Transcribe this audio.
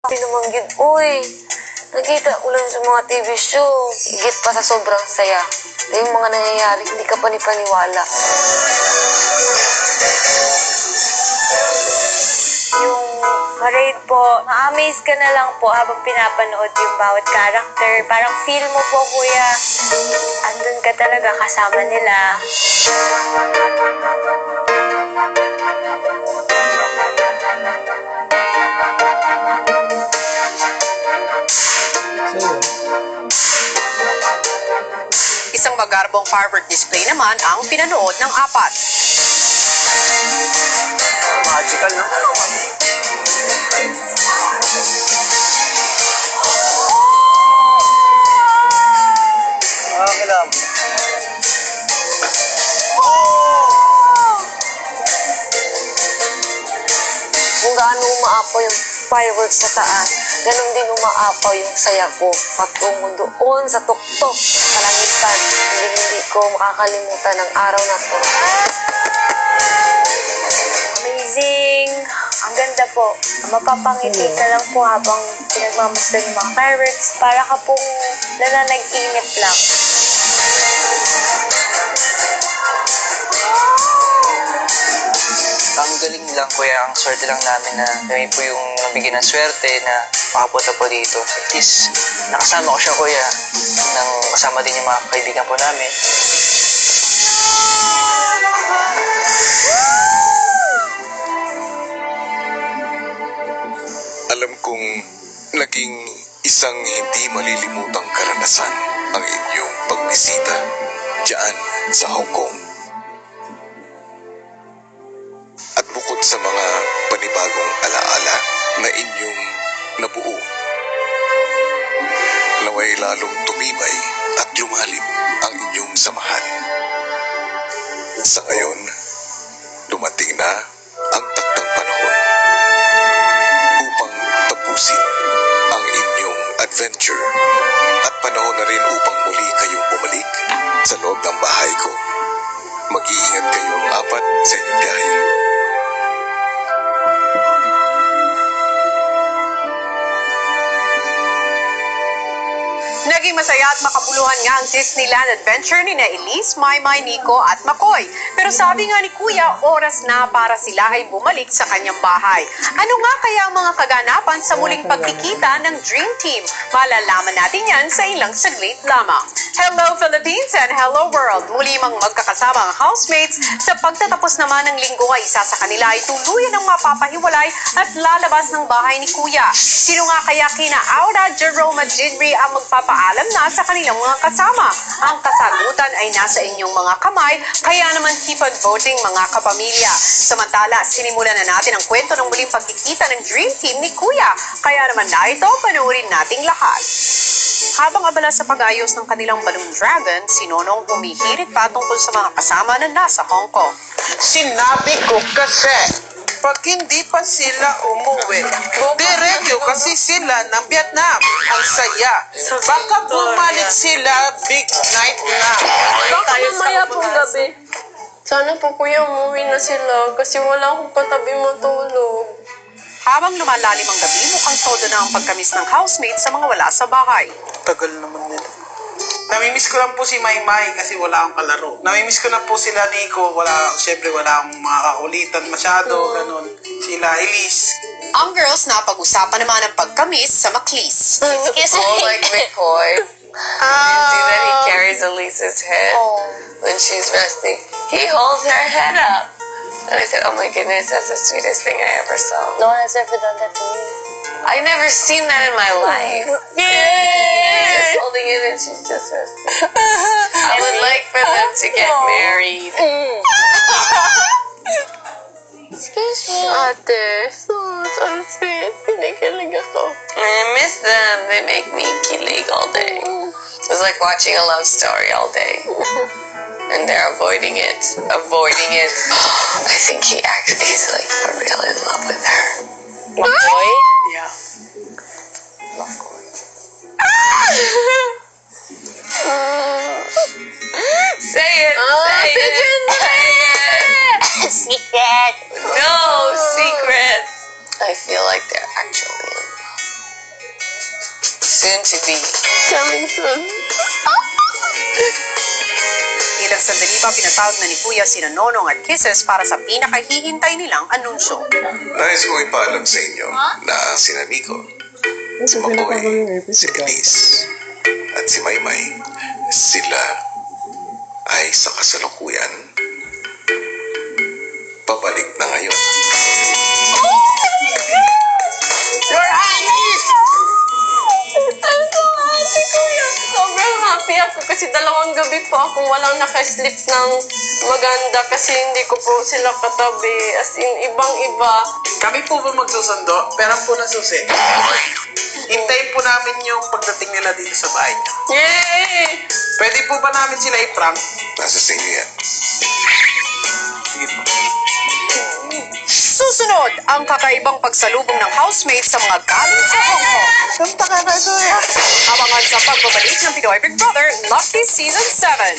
Pinamanggid, uy, nakita ko lang sa mga TV show. Higit pa sa sobrang saya. Yung mga nangyayari, hindi ka panipaniwala. Yung parade po, ma-amaze ka na lang po habang pinapanood yung bawat character. Parang feel mo po, kuya, andun ka talaga kasama nila. Isang magarbong firework display naman ang pinanood ng apat. Magical, no? Kailangan. Kung gaano umaapaw yung fireworks sa taas, ganun din umaapaw yung saya ko patungo doon sa tuktok ng kalangitan. Hindi ko makakalimutan ang araw na to. Amazing! Ang ganda po. Mapapangiti ka lang po habang pinagmamasdan yung mga fireworks. Para ka pong nananaginip lang. Ang galing lang, kuya. Ang swerte lang namin na kami po yung nabigyan ng swerte na makapunta po dito. At least, nakasama ko siya, kuya. Nang kasama din yung mga kaibigan po namin. Alam kong naging isang hindi malilimutang karanasan ang inyong pagbisita diyan sa Hong Kong. At bukod sa mga panibagong alaala na inyong nabuo, naway lalong tumibay at lumalim ang inyong samahan. Sa ngayon, dumating na ang taktang panahon upang tapusin ang inyong adventure at panahon na rin upang muli kayong bumalik sa loob ng bahay ko. Mag-iingat kayong apat sa inyong biyahe. Naging masaya at makabuluhan nga ang Disneyland adventure ni na Elise, Maymay, Nico at Makoy. Pero sabi nga ni Kuya, oras na para sila ay bumalik sa kanyang bahay. Ano nga kaya ang mga kaganapan sa muling pagkikita ng Dream Team? Malalaman natin yan sa ilang saglit lamang. Hello Philippines and hello world! Muli mang magkakasama ang housemates. Sa pagtatapos naman ng linggo ay isa sa kanila ay tuluyan ng mapapahiwalay at lalabas ng bahay ni Kuya. Sino nga kaya kina Aura, Jerome at Jinri ang magpapaalam na sa kanilang mga kasama? Ang kasagutan ay nasa inyong mga kamay, kaya naman keep on voting mga kapamilya. Samantala, sinimulan na natin ang kwento ng muling pagkikita ng Dream Team ni Kuya. Kaya naman na ito, panoorin nating lahat. Habang abala sa pag-ayos ng kanilang balloon dragon, si Nonong humihirit pa tungkol sa mga kasama na nasa Hong Kong. Sinabi ko kasi, pag hindi pa sila umuwi, diretso kasi sila ng Vietnam. Ang saya. Baka bumalik sila big night na. Baka mamaya pong gabi. Sana po kuya umuwi na sila kasi wala akong katabi matulog. Habang lumalalim ang gabi, mukhang todo na ang pagkamis ng housemates sa mga wala sa bahay. Tagal naman nila. Namimiss ko lang po si Maymay kasi wala akong kalaro. Namimiss ko na po sila Nico. Siyempre wala akong mga kakulitan masyado. Ganun. Sila Elise. Ang girls na pag-usapan naman ang pagkamis sa Maclis. Oh, like McCoy. See that he carries Elise's head when she's resting. He holds her head up. And I said, oh my goodness, that's the sweetest thing I ever saw. No one has ever done that to me. I never seen that in my life. He's just holding it and she's just resting. I would like for them to get married. Excuse me. Ate, so sweet. Kinikilig ako. I miss them. They make me kilig all day. It's like watching a love story all day. And they're avoiding it. I think he's like for real in love with her. Makoy? Yeah. Say it. Say it. Secret. No secret. I feel like they're actually in love. Soon to be. Coming soon. Ilang sandali pa pinatawag na ni Kuya sina Nonong at Kisses para sa pinakahihintay nilang anunsyo. Nais kong ipaalam sa inyo na sina Nico, si Makoy, si Elise, at si Maymay, sila ay sa kasalukuyan pabalik na ngayon. I'm so happy, Kuya. Sobrang happy ako kasi 2 gabi po akong walang naka-sleep ng maganda kasi hindi ko po sila katabi. As in, ibang-iba. Kami po ba magsusundo? Perang po na susi. Hintayin po namin yung pagdating nila dito sa bahay niyo. Yay! Pwede po ba namin sila i-prank? Nasa sa inyo yan. Sige po. Susunod, ang kakaibang pagsalubong ng housemates sa mga galing sa Hong Kong. Punta ka na, Kuya. Abangan sa pagbabalik ng Pinoy Big Brother Lucky Season 7.